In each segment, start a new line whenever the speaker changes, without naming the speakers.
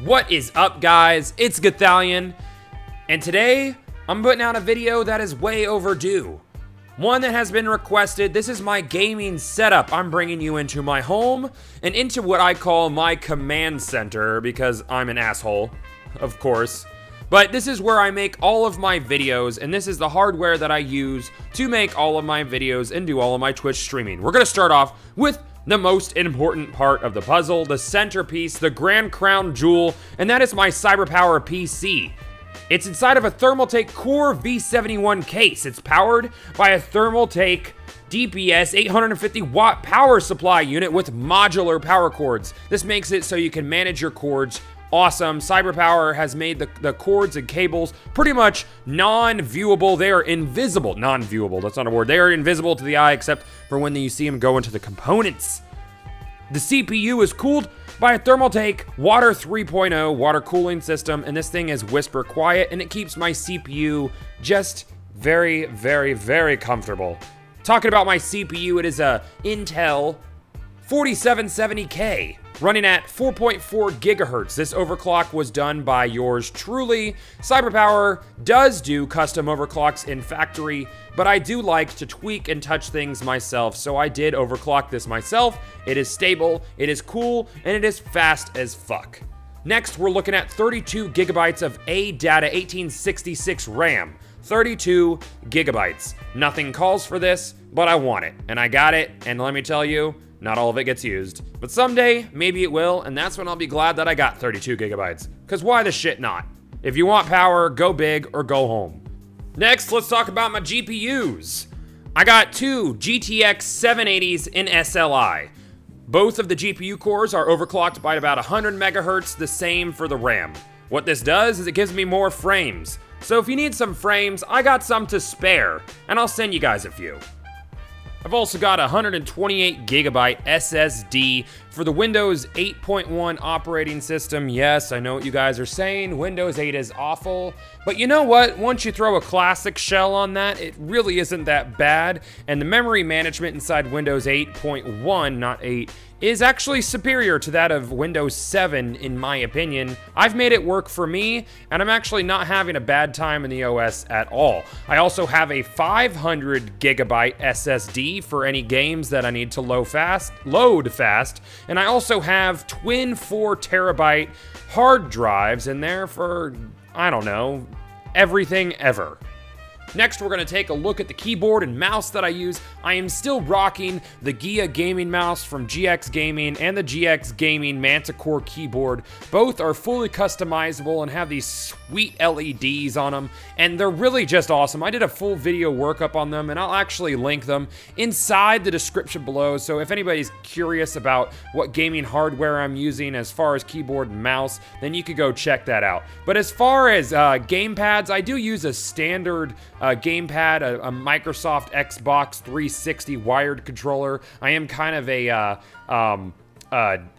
What is up, guys? It's Gathalion, and today I'm putting out a video that is way overdue. One that has been requested. This is my gaming setup. I'm bringing you into my home and into what I call my command center because I'm an asshole, of course. But this is where I make all of my videos, and this is the hardware that I use to make all of my videos and do all of my Twitch streaming. We're gonna start off with the most important part of the puzzle, the centerpiece, the grand crown jewel, and that is my Cyberpower PC. It's inside of a Thermaltake Core V71 case. It's powered by a Thermaltake DPS 850 watt power supply unit with modular power cords. This makes it so you can manage your cords. Awesome. Cyberpower has made the cords and cables pretty much non-viewable. They are invisible. Non-viewable, that's not a word. They are invisible to the eye except for when you see them go into the components. The CPU is cooled by a Thermaltake Water 3.0 water cooling system, and this thing is whisper quiet, and it keeps my CPU just very, very, very comfortable. Talking about my CPU, it is a Intel 4770K. Running at 4.4 gigahertz. This overclock was done by yours truly. Cyberpower does do custom overclocks in factory, but I do like to tweak and touch things myself, so I did overclock this myself. It is stable, it is cool, and it is fast as fuck. Next, we're looking at 32 gigabytes of ADATA 1866 RAM. 32 gigabytes. Nothing calls for this, but I want it, and I got it, and let me tell you, not all of it gets used. But someday, maybe it will, and that's when I'll be glad that I got 32 gigabytes. Because why the shit not? If you want power, go big or go home. Next, let's talk about my GPUs. I got two GTX 780s in SLI. Both of the GPU cores are overclocked by about 100 megahertz, the same for the RAM. What this does is it gives me more frames. So if you need some frames, I got some to spare, and I'll send you guys a few. I've also got a 128 gigabyte SSD for the Windows 8.1 operating system. Yes, I know what you guys are saying. Windows 8 is awful. But you know what? Once you throw a classic shell on that, it really isn't that bad. And the memory management inside Windows 8.1, not 8, is actually superior to that of Windows 7, in my opinion. I've made it work for me, and I'm actually not having a bad time in the OS at all. I also have a 500 gigabyte SSD for any games that I need to load fast, and I also have twin 4 terabyte hard drives in there for, I don't know, everything ever. Next, we're going to take a look at the keyboard and mouse that I use. I am still rocking the Gia gaming mouse from GX Gaming and the GX Gaming Manticore keyboard. Both are fully customizable and have these sweet LEDs on them, and they're really just awesome. I did a full video workup on them, and I'll actually link them inside the description below, so if anybody's curious about what gaming hardware I'm using as far as keyboard and mouse, then you could go check that out. But as far as gamepads, I do use a standard gamepad, a Microsoft Xbox 360 wired controller. I am kind of a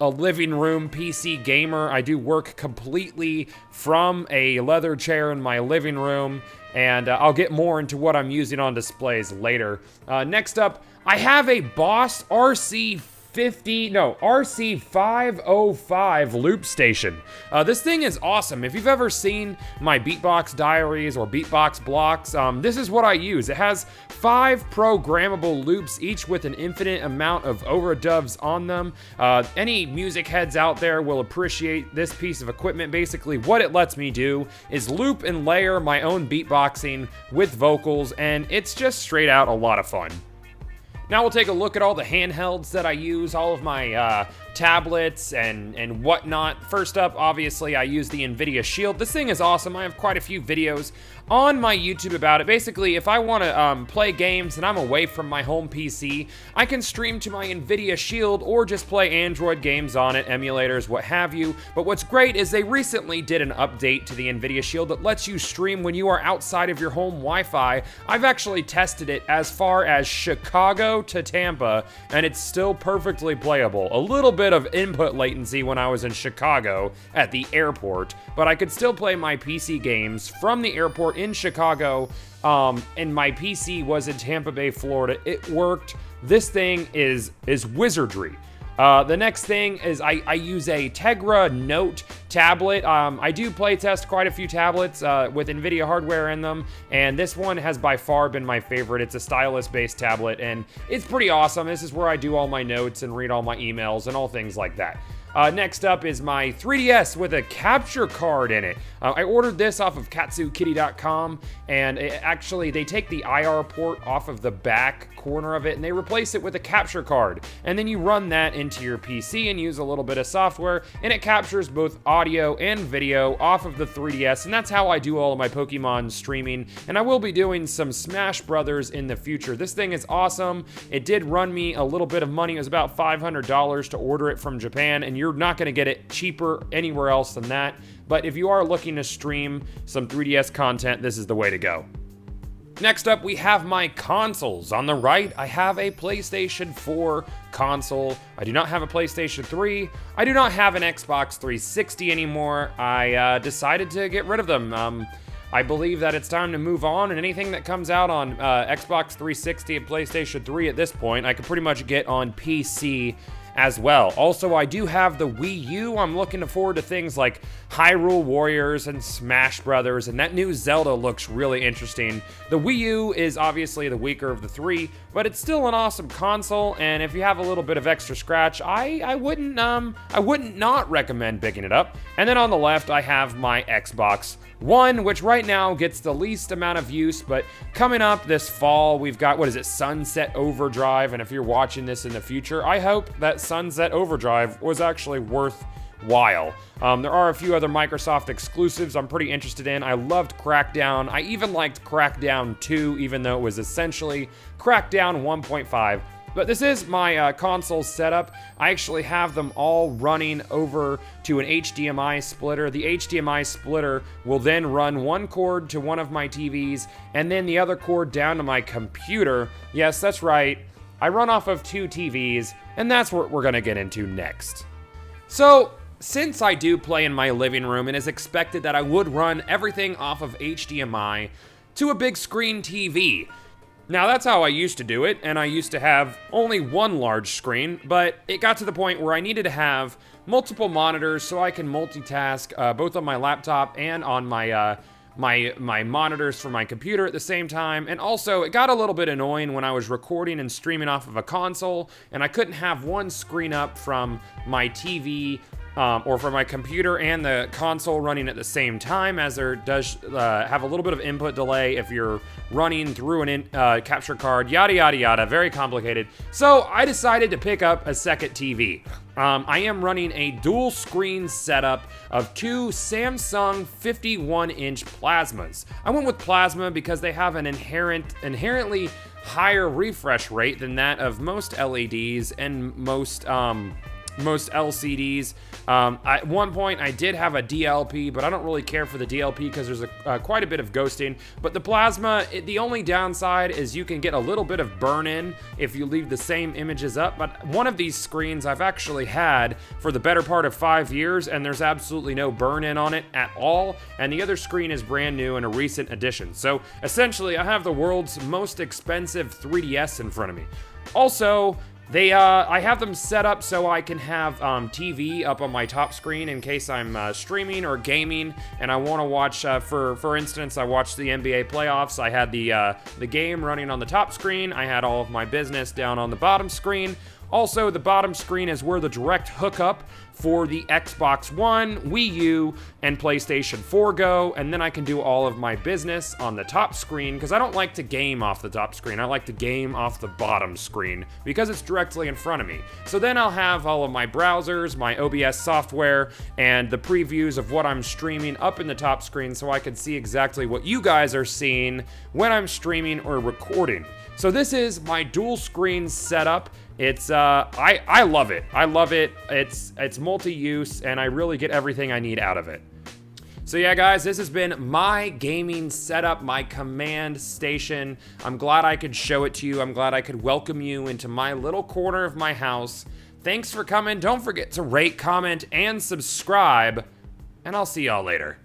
living room PC gamer. I do work completely from a leather chair in my living room, and I'll get more into what I'm using on displays later. Next up, I have a Boss RC505 loop station. This thing is awesome. If you've ever seen my Beatbox Diaries or Beatbox Blocks, this is what I use. It has 5 programmable loops, each with an infinite amount of overdubs on them. Any music heads out there will appreciate this piece of equipment. Basically, what it lets me do is loop and layer my own beatboxing with vocals, and it's just straight out a lot of fun. Now we'll take a look at all the handhelds that I use, all of my tablets and whatnot. First up, obviously, I use the NVIDIA Shield. This thing is awesome. I have quite a few videos on my YouTube about it. Basically, if I want to play games and I'm away from my home PC, I can stream to my NVIDIA Shield or just play Android games on it, emulators, what have you. But what's great is they recently did an update to the NVIDIA Shield that lets you stream when you are outside of your home Wi-Fi. I've actually tested it as far as Chicago to Tampa, and it's still perfectly playable. A little bit of input latency when I was in Chicago at the airport, but I could still play my PC games from the airport in Chicago, and my PC was in Tampa Bay, Florida. It worked. This thing is wizardry. The next thing is I use a Tegra Note tablet. I do play test quite a few tablets with NVIDIA hardware in them, and this one has by far been my favorite. It's a stylus-based tablet, and it's pretty awesome. This is where I do all my notes and read all my emails and all things like that. Next up is my 3DS with a capture card in it. I ordered this off of katsukitty.com, and they take the IR port off of the back corner of it, and they replace it with a capture card. And then you run that into your PC and use a little bit of software, and it captures both audio and video off of the 3DS, and that's how I do all of my Pokemon streaming, and I will be doing some Smash Brothers in the future. This thing is awesome. It did run me a little bit of money. It was about $500 to order it from Japan, and you're not going to get it cheaper anywhere else than that. But if you are looking to stream some 3DS content, this is the way to go. Next up, we have my consoles. On the right, I have a PlayStation 4 console. I do not have a PlayStation 3. I do not have an Xbox 360 anymore. I decided to get rid of them. I believe that it's time to move on, and anything that comes out on Xbox 360 and PlayStation 3 at this point, I could pretty much get on PC as well. Also, I do have the Wii U. I'm looking forward to things like Hyrule Warriors and Smash Brothers, and that new Zelda looks really interesting. The Wii U is obviously the weaker of the three, but it's still an awesome console, and if you have a little bit of extra scratch, I wouldn't not recommend picking it up. And then on the left, I have my Xbox One, which right now gets the least amount of use, but coming up this fall, we've got, what is it, Sunset Overdrive, and if you're watching this in the future, I hope that Sunset Overdrive was actually worthwhile. There are a few other Microsoft exclusives I'm pretty interested in. I loved Crackdown. I even liked Crackdown 2, even though it was essentially Crackdown 1.5. But this is my console setup. I actually have them all running over to an HDMI splitter. The HDMI splitter will then run one cord to one of my TVs, and then the other cord down to my computer. Yes, that's right. I run off of two TVs, and that's what we're gonna get into next. So, since I do play in my living room, it is expected that I would run everything off of HDMI to a big screen TV. Now, that's how I used to do it, and I used to have only one large screen, but it got to the point where I needed to have multiple monitors so I can multitask both on my laptop and on my my monitors for my computer at the same time. And also, it got a little bit annoying when I was recording and streaming off of a console, and I couldn't have one screen up from my TV or from my computer and the console running at the same time, as there does have a little bit of input delay if you're running through an capture card, yada yada yada, very complicated. So I decided to pick up a second TV. I am running a dual screen setup of two Samsung 51-inch plasmas. I went with plasma because they have an inherently higher refresh rate than that of most LEDs and most LCDs. At one point, I did have a DLP, but I don't really care for the DLP because there's quite a bit of ghosting. But the plasma, the only downside is you can get a little bit of burn-in if you leave the same images up. But one of these screens I've actually had for the better part of 5 years, and there's absolutely no burn-in on it at all. And the other screen is brand new and a recent addition. So essentially, I have the world's most expensive 3DS in front of me. Also, I have them set up so I can have TV up on my top screen in case I'm streaming or gaming and I want to watch, for instance, I watched the NBA playoffs. I had the game running on the top screen. I had all of my business down on the bottom screen. Also, the bottom screen is where the direct hookup for the Xbox One, Wii U, and PlayStation 4 go, and then I can do all of my business on the top screen, because I don't like to game off the top screen. I like to game off the bottom screen, because it's directly in front of me. So then I'll have all of my browsers, my OBS software, and the previews of what I'm streaming up in the top screen, so I can see exactly what you guys are seeing when I'm streaming or recording. So this is my dual screen setup. It's I love it. I love it. It's multi-use, and I really get everything I need out of it. So yeah, guys, this has been my gaming setup, my command station. I'm glad I could show it to you. I'm glad I could welcome you into my little corner of my house. Thanks for coming. Don't forget to rate, comment, and subscribe, and I'll see y'all later.